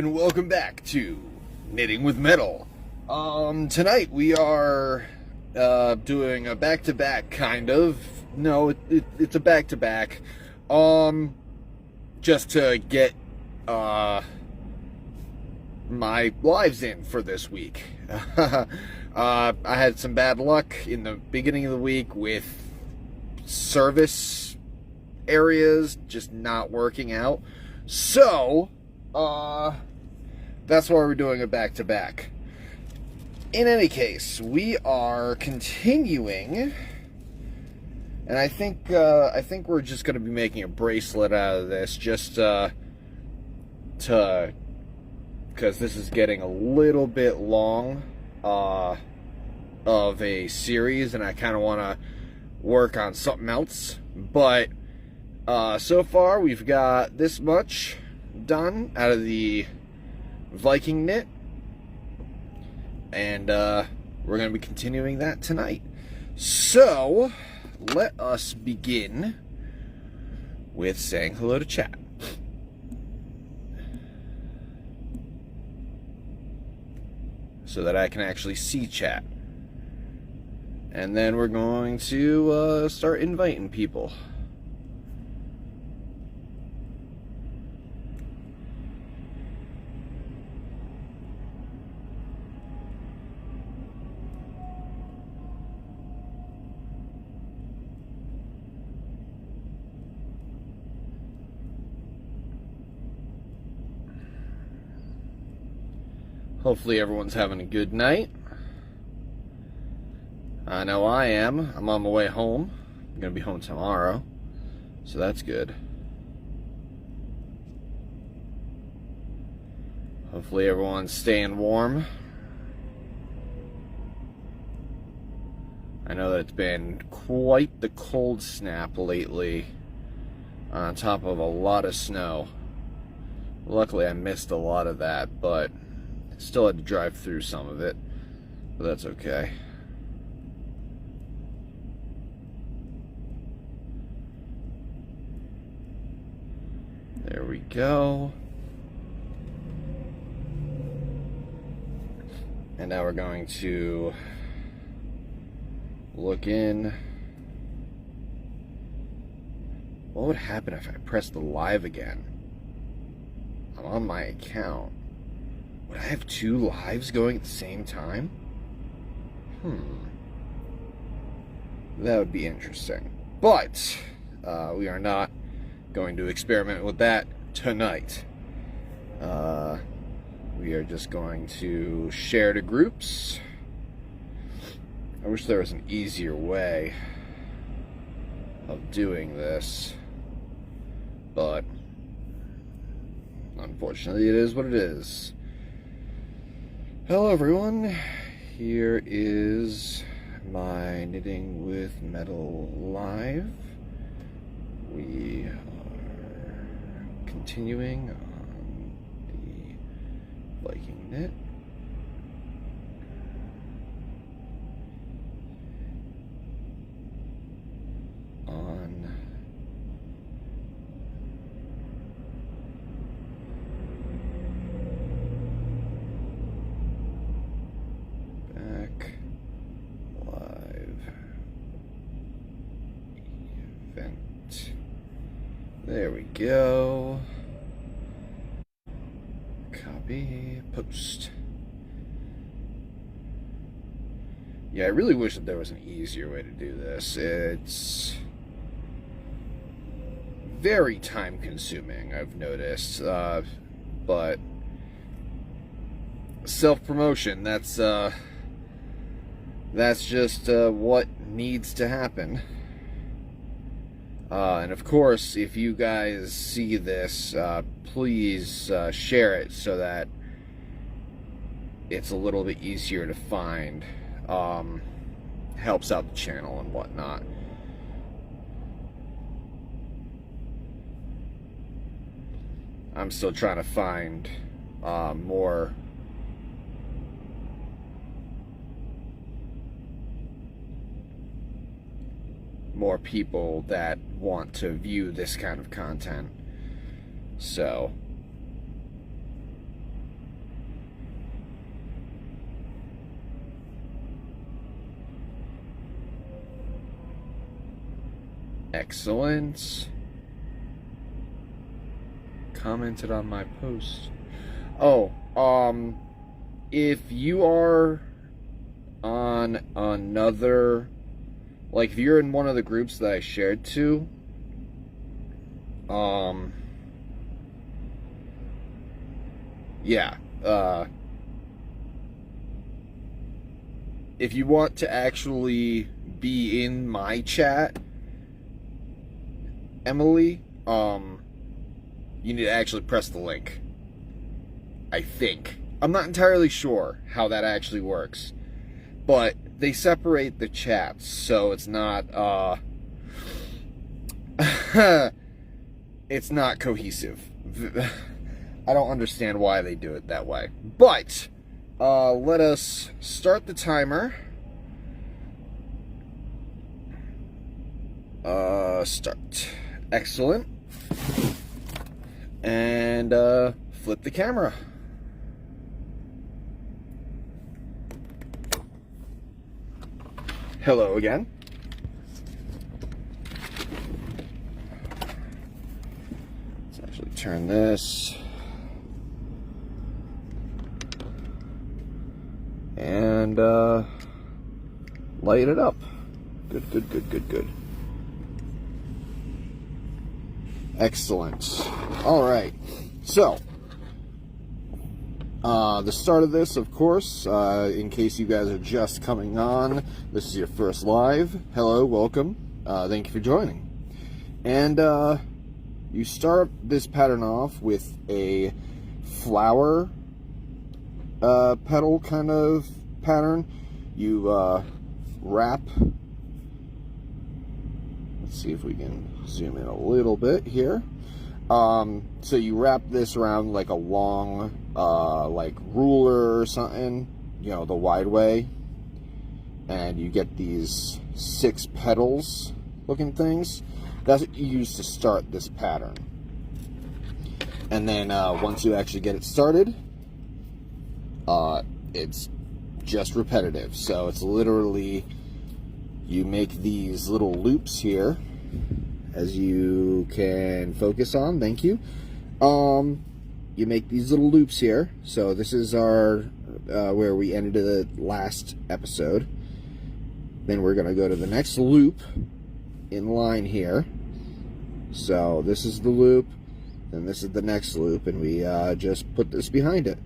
and welcome back to Knitting with Metal. Tonight we are doing a back-to-back, kind of. No, it's a back-to-back. Just to get my lives in for this week. I had some bad luck in the beginning of the week with service areas just not working out. So, that's why we're doing a back-to-back. In any case, we are continuing, and I think we're just going to be making a bracelet out of this, just because this is getting a little bit long of a series, and I kind of want to work on something else. But so far, we've got this much done out of the Viking knit, and we're going to be continuing that tonight. So, let us begin with saying hello to chat. So that I can actually see chat. And then we're going to start inviting people. Hopefully everyone's having a good night. I know I am. I'm on my way home. I'm going to be home tomorrow, so that's good. Hopefully everyone's staying warm. I know that it's been quite the cold snap lately, on top of a lot of snow. Luckily I missed a lot of that, but still had to drive through some of it, but that's okay. There we go. And now we're going to look in. What would happen if I pressed the live again? I'm on my account. Would I have two lives going at the same time? That would be interesting. But we are not going to experiment with that tonight. We are just going to share to groups. I wish there was an easier way of doing this, but unfortunately it is what it is. Hello everyone, here is my Knitting with Metal live. We are continuing on the Viking knit. On there we go. Copy, post. Yeah, I really wish that there was an easier way to do this. It's very time consuming, I've noticed. But self-promotion, that's just what needs to happen. And of course, if you guys see this, please share it so that it's a little bit easier to find. Helps out the channel and whatnot. I'm still trying to find more people that want to view this kind of content. So Excellent. Commented on my post. Oh, if you are on another, like if you're in one of the groups that I shared to, yeah, if you want to actually be in my chat, Emily, you need to actually press the link. I think. I'm not entirely sure how that actually works. But they separate the chats, so it's not, it's not cohesive. I don't understand why they do it that way. But, let us start the timer. Start. Excellent. And, flip the camera. Hello again. Let's actually turn this. And, light it up. Good, good, good, good, good. Excellent. All right. So, the start of this, of course, in case you guys are just coming on, this is your first live. Hello, welcome. Thank you for joining. And, you start this pattern off with a flower, petal kind of pattern. You, wrap. Let's see if we can zoom in a little bit here. So you wrap this around like a long, like ruler or something, you know, the wide way, and you get these 6 petals looking things. That's what you use to start this pattern. And then once you actually get it started, it's just repetitive. So it's literally, you make these little loops here, as you can focus on. Thank you. You make these little loops here. So this is our where we ended the last episode. Then we're gonna go to the next loop in line here. So this is the loop, then this is the next loop, and we just put this behind it.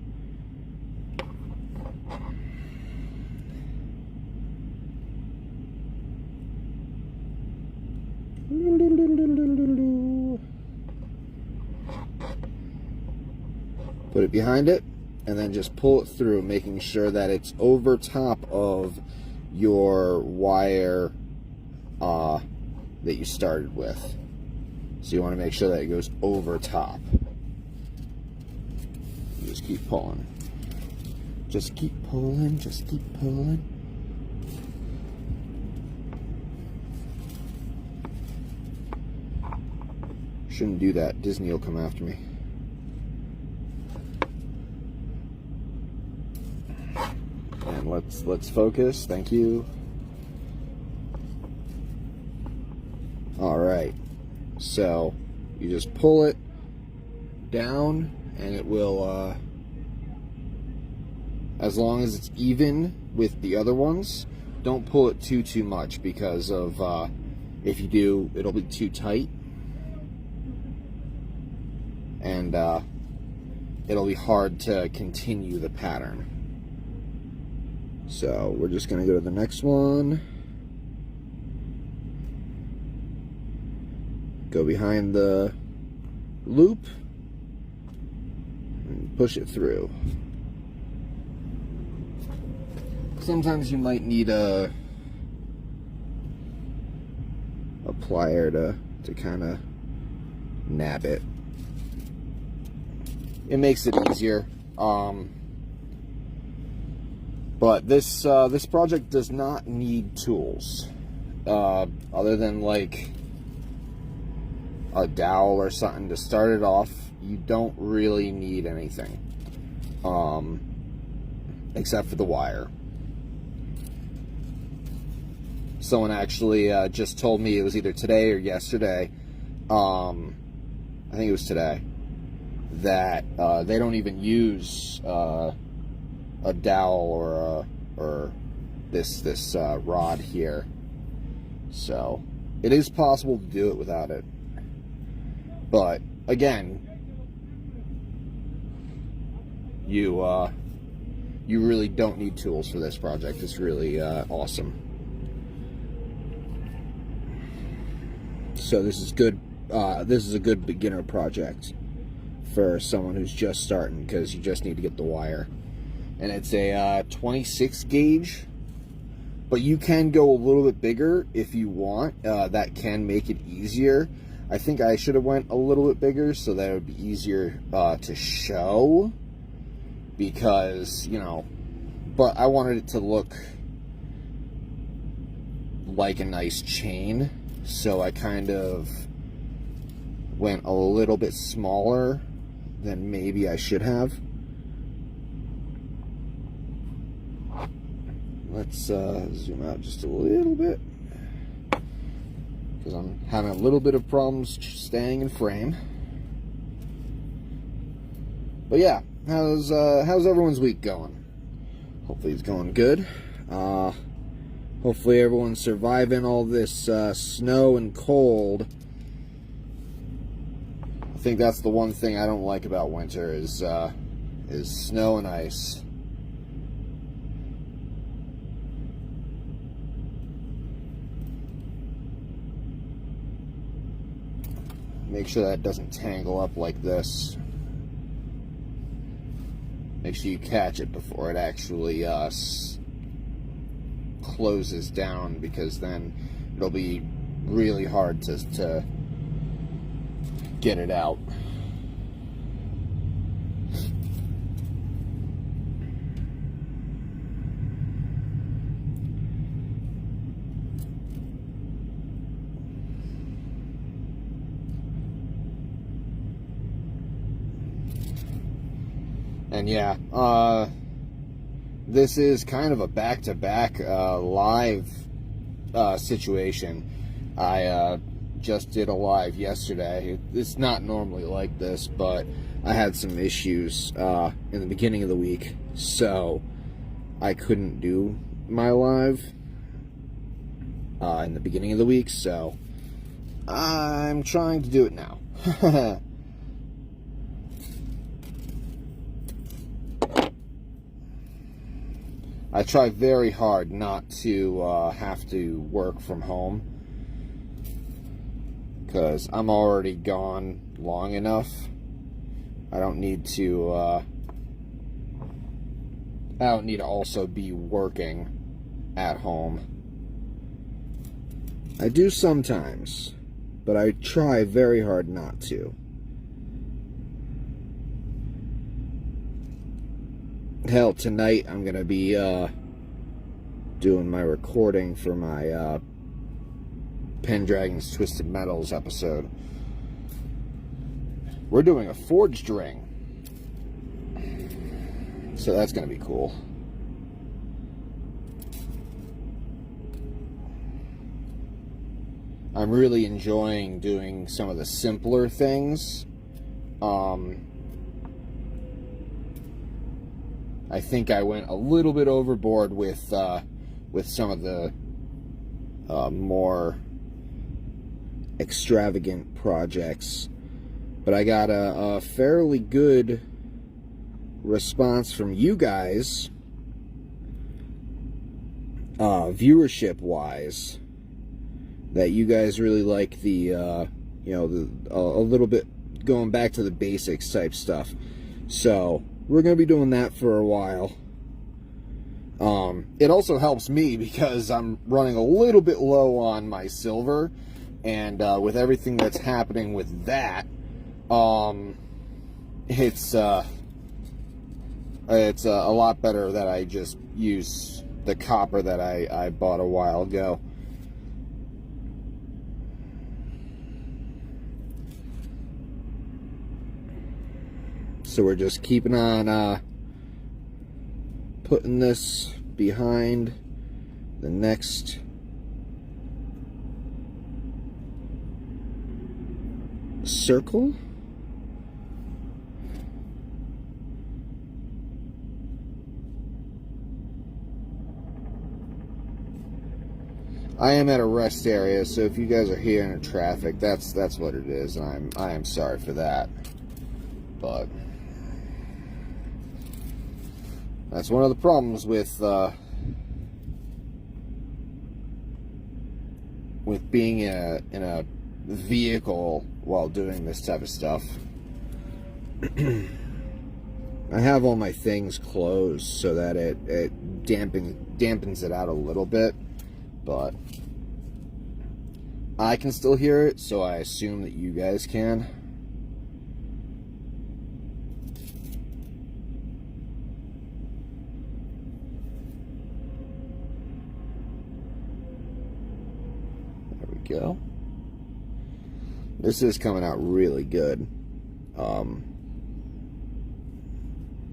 Put it behind it, and then just pull it through, making sure that it's over top of your wire that you started with. So you want to make sure that it goes over top. You just keep pulling. Just keep pulling, just keep pulling. Shouldn't do that. Disney will come after me. And let's focus. Thank you. All right. So you just pull it down, and it will, as long as it's even with the other ones, don't pull it too much, because of if you do, it'll be too tight, and it'll be hard to continue the pattern. So we're just gonna go to the next one. Go behind the loop and push it through. Sometimes you might need a plier to kind of nab it. It makes it easier. But this project does not need tools, other than like a dowel or something to start it off. You don't really need anything, except for the wire. Someone actually just told me, it was either today or yesterday, I think it was today, that they don't even use a dowel or this rod here. So it is possible to do it without it. But again, you really don't need tools for this project. It's really awesome. So this is good. This is a good beginner project for someone who's just starting, because you just need to get the wire. And it's a 26 gauge, but you can go a little bit bigger if you want. That can make it easier. I think I should have went a little bit bigger so that it would be easier to show, because, you know, but I wanted it to look like a nice chain, so I kind of went a little bit smaller than maybe I should have. Let's zoom out just a little bit, because I'm having a little bit of problems staying in frame. But yeah, how's everyone's week going? Hopefully it's going good. Hopefully everyone's surviving all this snow and cold. I think that's the one thing I don't like about winter is snow and ice. Make sure that doesn't tangle up like this. Make sure you catch it before it actually closes down, because then it'll be really hard to get it out. And yeah, this is kind of a back-to-back live situation. I just did a live yesterday. It's not normally like this, but I had some issues in the beginning of the week, so I couldn't do my live in the beginning of the week, so I'm trying to do it now. I try very hard not to have to work from home, because I'm already gone long enough. I don't need to also be working at home. I do sometimes, but I try very hard not to. Hell, tonight I'm gonna be doing my recording for my Pendragon's Twisted Metals episode. We're doing a forged ring, so that's gonna be cool. I'm really enjoying doing some of the simpler things. I think I went a little bit overboard with some of the more extravagant projects, but I got a fairly good response from you guys, viewership wise, that you guys really like the a little bit going back to the basics type stuff. So we're going to be doing that for a while. It also helps me because I'm running a little bit low on my silver, and with everything that's happening with that, it's a lot better that I just use the copper that I bought a while ago. So we're just keeping on putting this behind the next circle. I am at a rest area, so if you guys are hearing traffic, that's what it is, and I am sorry for that. But that's one of the problems with being in a vehicle while doing this type of stuff. I have all my things closed so that it dampens it out a little bit, but I can still hear it, so I assume that you guys can. There we go. This is coming out really good.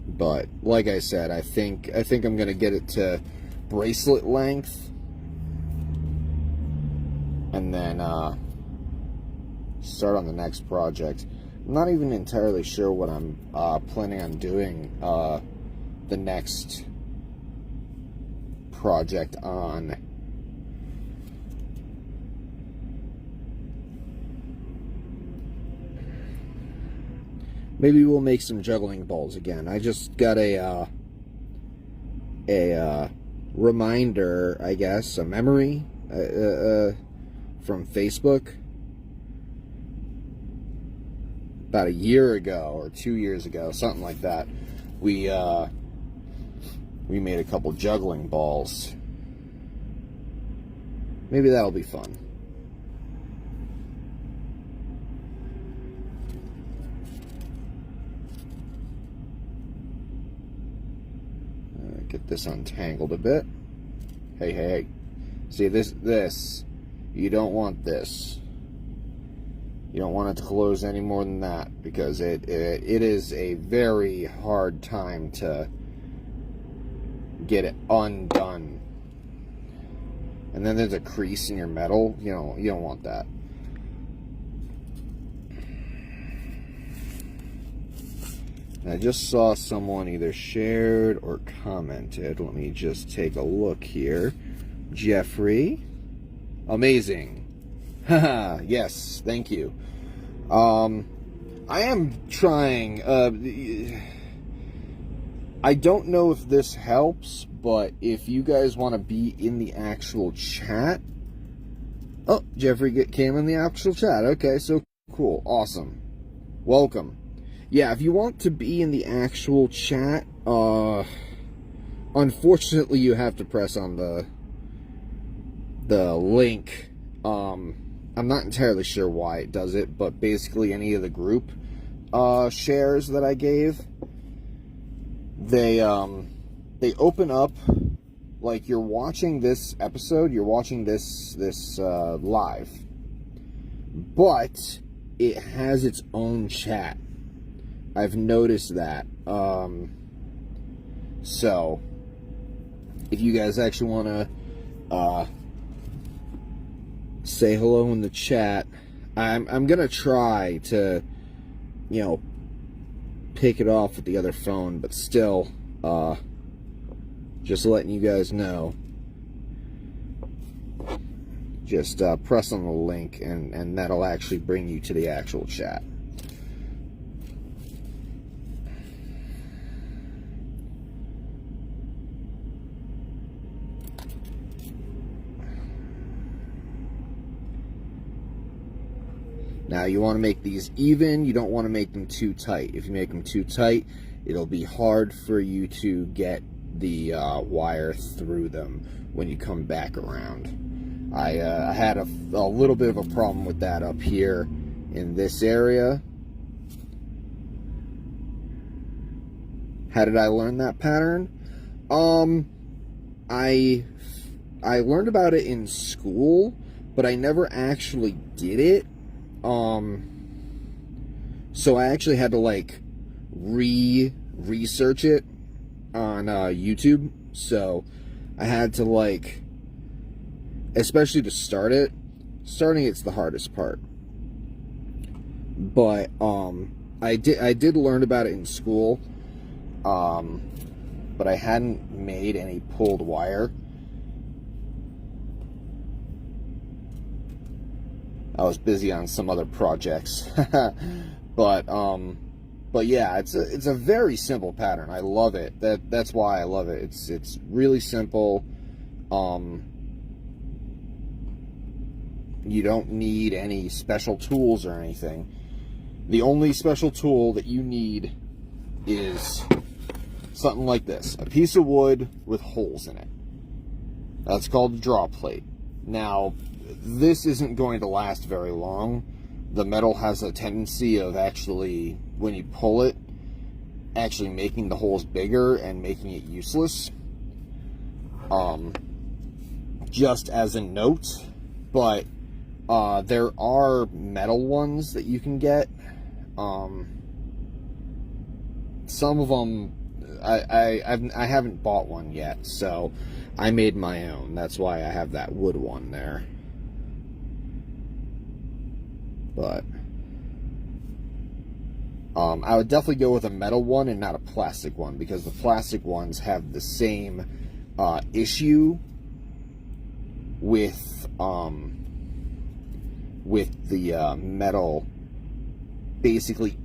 But like I said, I think I'm gonna get it to bracelet length, and then start on the next project. I'm not even entirely sure what I'm planning on doing the next project on. Maybe we'll make some juggling balls again. I just got a reminder, I guess, a memory from Facebook about a year ago or 2 years ago, something like that. We made a couple juggling balls. Maybe that'll be fun. Get this untangled a bit. Hey. See, this, you don't want this. You don't want it to close any more than that, because it is a very hard time to get it undone. And then there's a crease in your metal. You don't want that. I just saw someone either shared or commented. Let me just take a look here. Jeffrey. Amazing. Haha, yes, thank you. I am trying. I don't know if this helps, but if you guys want to be in the actual chat. Oh, Jeffrey came in the actual chat. Okay, so cool. Awesome. Welcome. Yeah, if you want to be in the actual chat, unfortunately you have to press on the link. I'm not entirely sure why it does it, but basically any of the group shares that I gave, they open up like you're watching this episode, you're watching this live, but it has its own chat. I've noticed that. So, if you guys actually want to say hello in the chat, I'm gonna try to, pick it off with the other phone, but still, just letting you guys know. Just press on the link, and that'll actually bring you to the actual chat. Now, you want to make these even. You don't want to make them too tight. If you make them too tight, it'll be hard for you to get the wire through them when you come back around. I had a little bit of a problem with that up here in this area. How did I learn that pattern? I learned about it in school, but I never actually did it. So I actually had to research it on YouTube. So I had to especially to start it. Starting it's the hardest part. But I did learn about it in school, but I hadn't made any pulled wire. I was busy on some other projects. But yeah, it's a very simple pattern. I love it. That's why I love it. It's really simple. You don't need any special tools or anything. The only special tool that you need is something like this, a piece of wood with holes in it. That's called a draw plate. Now, this isn't going to last very long. The metal has a tendency of actually, when you pull it, actually making the holes bigger and making it useless. Just as a note, but there are metal ones that you can get. Some of them, I haven't bought one yet, so I made my own. That's why I have that wood one there. But I would definitely go with a metal one and not a plastic one, because the plastic ones have the same issue with the metal basically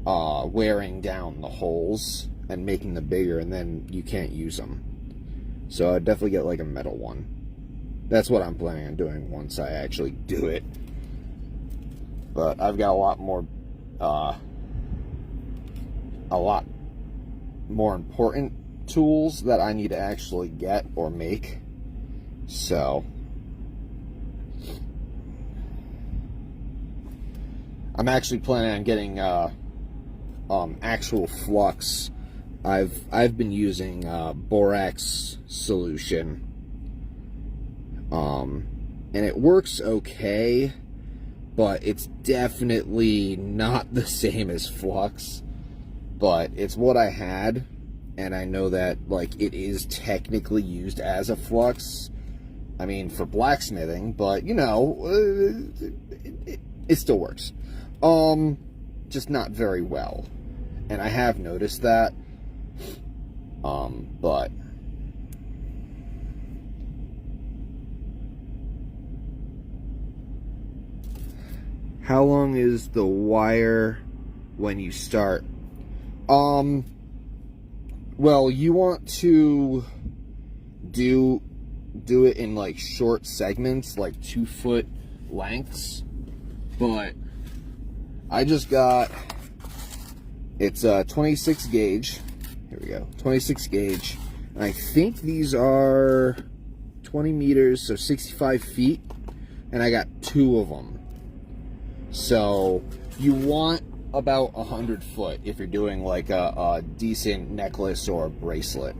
wearing down the holes and making them bigger, and then you can't use them. So I'd definitely get like a metal one. That's what I'm planning on doing once I actually do it. But I've got a lot more important tools that I need to actually get or make. So I'm actually planning on getting actual flux. I've been using borax solution, and it works okay, but it's definitely not the same as flux. But it's what I had, and I know that like it is technically used as a flux. I mean, for blacksmithing, but you know, it still works. Just not very well, and I have noticed that. But how long is the wire when you start? Well, you want to do it in like short segments, like 2-foot lengths. But I just got, it's a 26 gauge. Here we go, 26 gauge. And I think these are 20 meters, so 65 feet. And I got 2 of them. So you want about 100 foot if you're doing like a decent necklace or a bracelet.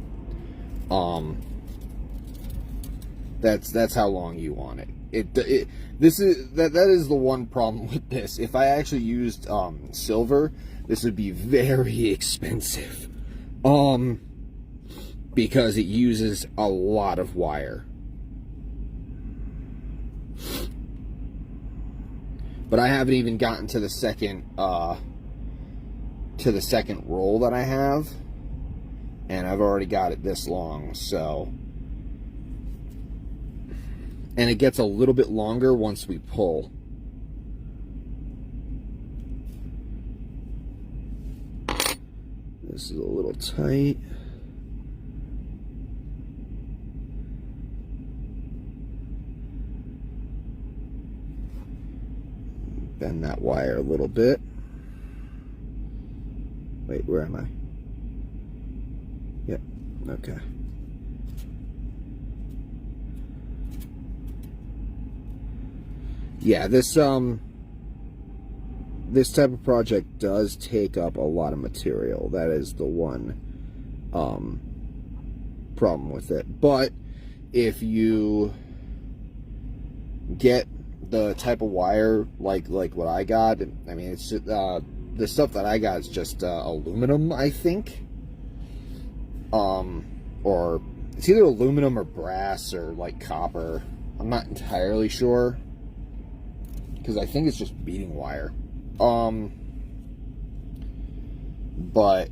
That's how long you want it. That is the one problem with this. If I actually used silver, this would be very expensive. Because it uses a lot of wire. But I haven't even gotten to the second roll that I have, and I've already got it this long. So, and it gets a little bit longer once we pull. This is a little tight. Bend that wire a little bit. Wait, where am I? Yep, okay. Yeah, this type of project does take up a lot of material. That is the one problem with it. But if you get the type of wire like what I got, I mean, it's the stuff that I got is just aluminum, I think, or it's either aluminum or brass or like copper. I'm not entirely sure, because I think it's just beading wire. But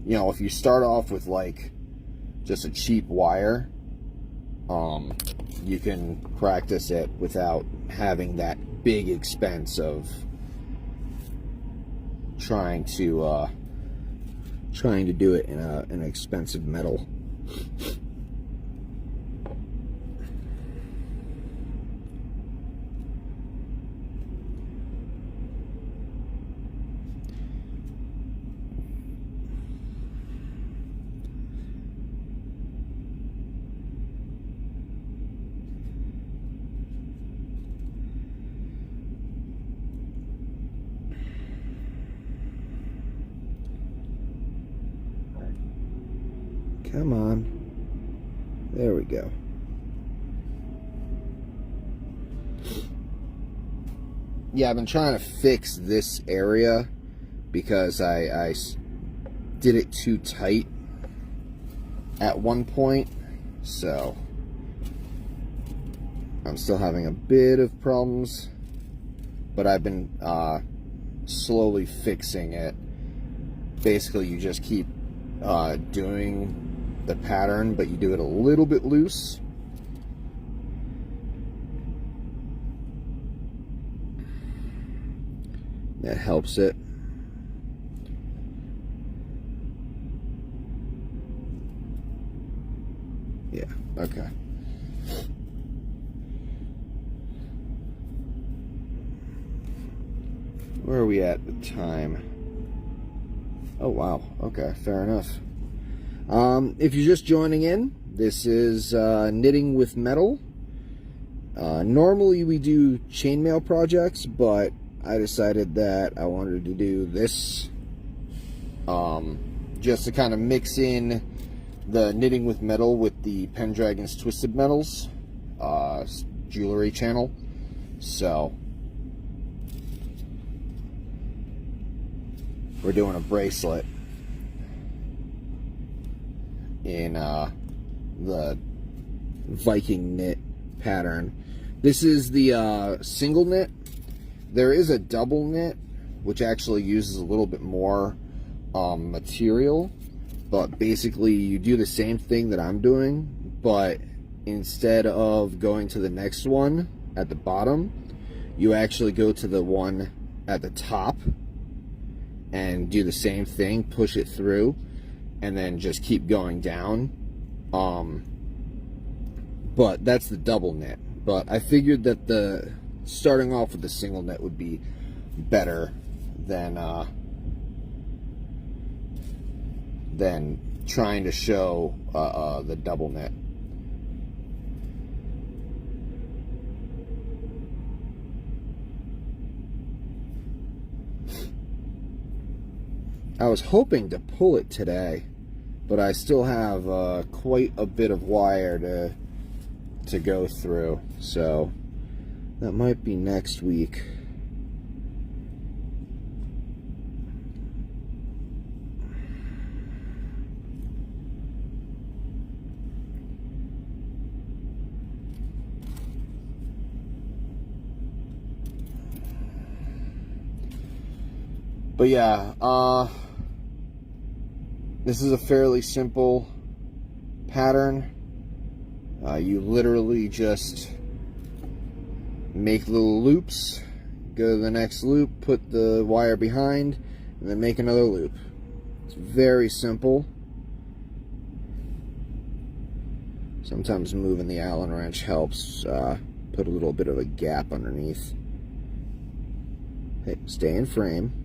you know, if you start off with like just a cheap wire, you can practice it without having that big expense of trying to do it in an expensive metal. Come on. There we go. Yeah, I've been trying to fix this area because I did it too tight at one point. So I'm still having a bit of problems, but I've been slowly fixing it. Basically, you just keep doing the pattern, but you do it a little bit loose. That helps it. Yeah, okay. Where are we at the time? Oh, wow. Okay, fair enough. If you're just joining in, this is Knitting with Metal. Normally we do chainmail projects, but I decided that I wanted to do this just to kind of mix in the Knitting with Metal with the Pendragon's Twisted Metals jewelry channel. So we're doing a bracelet in the Viking knit pattern. This is the single knit. There is a double knit, which actually uses a little bit more material, but basically you do the same thing that I'm doing, but instead of going to the next one at the bottom, you actually go to the one at the top and do the same thing, push it through, and then just keep going down. But that's the double knit. But I figured that the starting off with the single knit would be better than trying to show the double knit. I was hoping to pull it today, but I still have quite a bit of wire to go through, so that might be next week. But yeah, this is a fairly simple pattern. You literally just make little loops, go to the next loop, put the wire behind, and then make another loop. It's very simple. Sometimes moving the Allen wrench helps put a little bit of a gap underneath. Hey, stay in frame.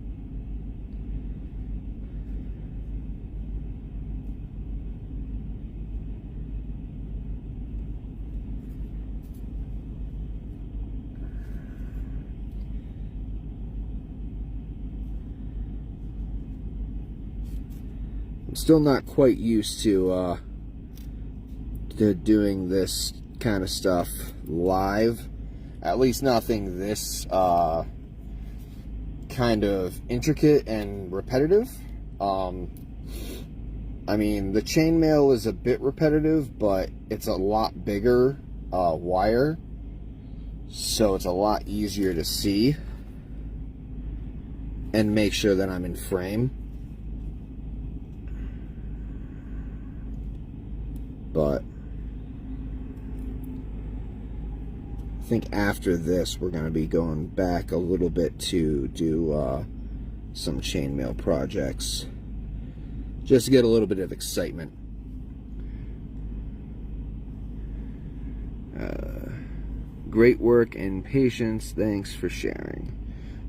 I'm still not quite used to doing this kind of stuff live. At least nothing this kind of intricate and repetitive. I mean, the chainmail is a bit repetitive, but it's a lot bigger wire. so it's a lot easier to see and make sure that I'm in frame. But I think after this we're going to be going back a little bit to do some chainmail projects, just to get a little bit of excitement. Great work and patience. Thanks for sharing.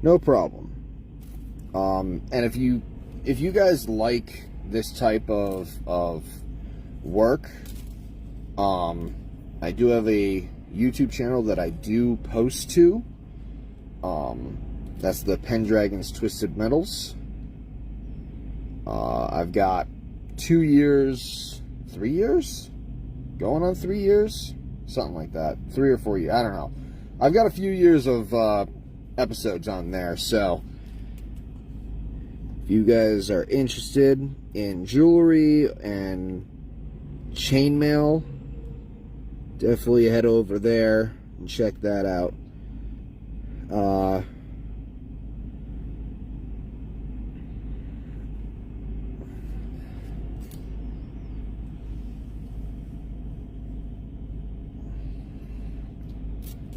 No problem. And if you guys like this type of work, I do have a YouTube channel that I do post to. That's the Pendragon's Twisted Metals. I've got 2 years, 3 years, going on 3 years, something like that, 3 or 4 years, I don't know. I've got a few years of episodes on there, so if you guys are interested in jewelry and chainmail, definitely head over there and check that out.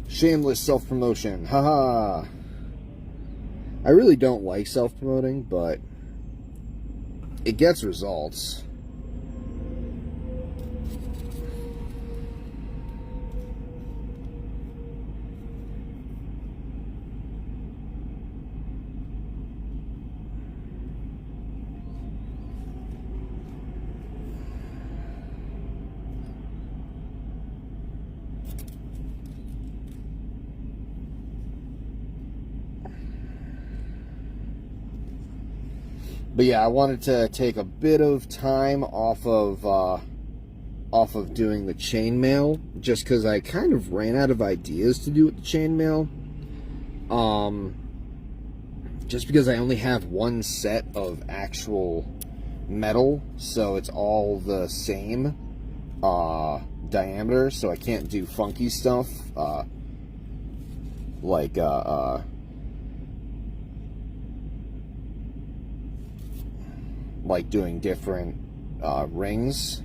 Shameless self-promotion, haha. I really don't like self-promoting, but it gets results. But yeah, I wanted to take a bit of time off of doing the chainmail, just because I kind of ran out of ideas to do with the chainmail. Just because I only have one set of actual metal, so it's all the same diameter, so I can't do funky stuff like doing different rings.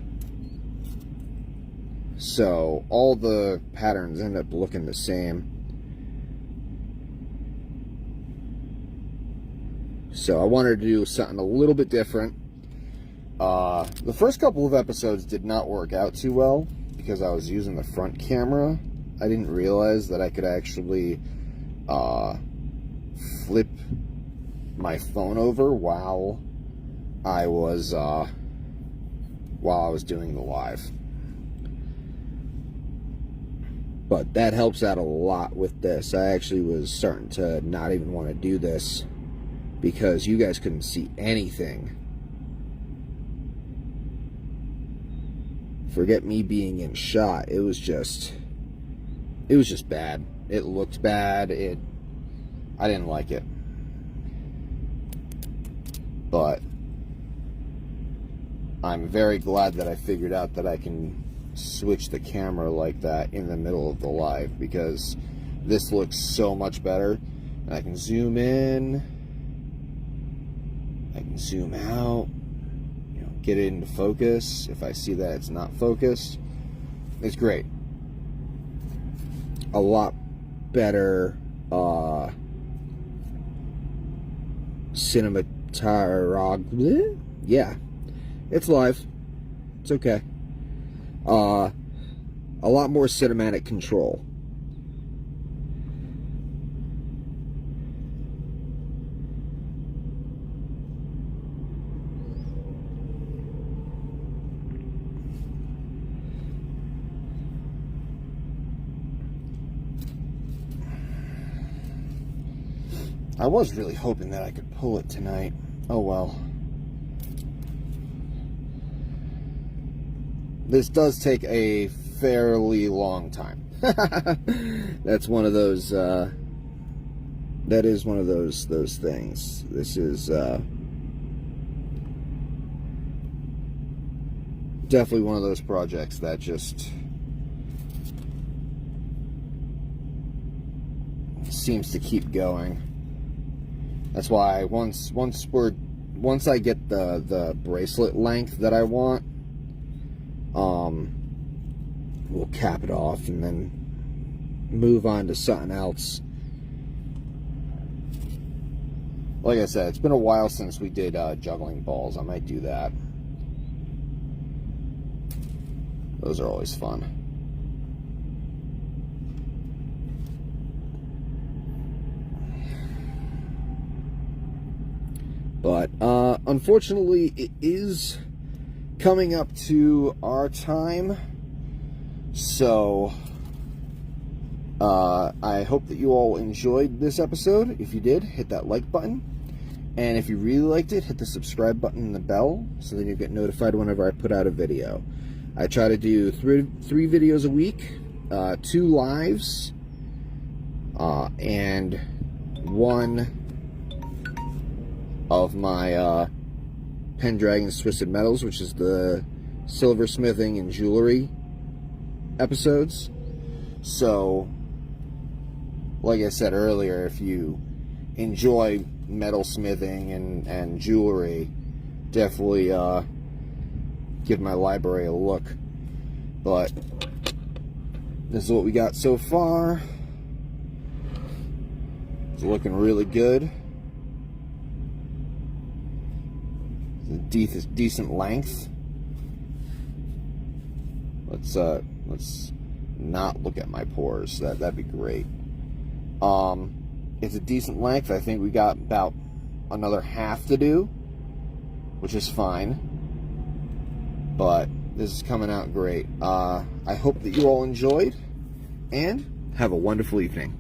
So all the patterns end up looking the same. So I wanted to do something a little bit different. The first couple of episodes did not work out too well because I was using the front camera. I didn't realize that I could actually flip my phone over while I was doing the live. But that helps out a lot with this. I actually was starting to not even want to do this because you guys couldn't see anything. Forget me being in shot. It was just bad. It looked bad. I didn't like it. But I'm very glad that I figured out that I can switch the camera like that in the middle of the live, because this looks so much better. And I can zoom in, I can zoom out, you know, get it into focus if I see that it's not focused. It's great. A lot better cinematography. Yeah. It's live. It's okay. A lot more cinematic control. I was really hoping that I could pull it tonight. Oh well. This does take a fairly long time. That's one of those, that is one of those things. This is, definitely one of those projects that just seems to keep going. That's why once I get the bracelet length that I want, we'll cap it off and then move on to something else. Like I said, it's been a while since we did juggling balls. I might do that. Those are always fun. But unfortunately, it is coming up to our time. So I hope that you all enjoyed this episode. If you did, hit that like button. And if you really liked it, hit the subscribe button and the bell so that you get notified whenever I put out a video. I try to do three videos a week, 2 lives, and 1 of my Pendragon's Twisted Metals, which is the silversmithing and jewelry episodes. So, like I said earlier, if you enjoy metalsmithing and jewelry, definitely give my library a look. But this is what we got so far. It's looking really good. It's a decent length. Let's not look at my pores. That'd be great. It's a decent length. I think we got about another half to do, which is fine. But this is coming out great. I hope that you all enjoyed, and have a wonderful evening.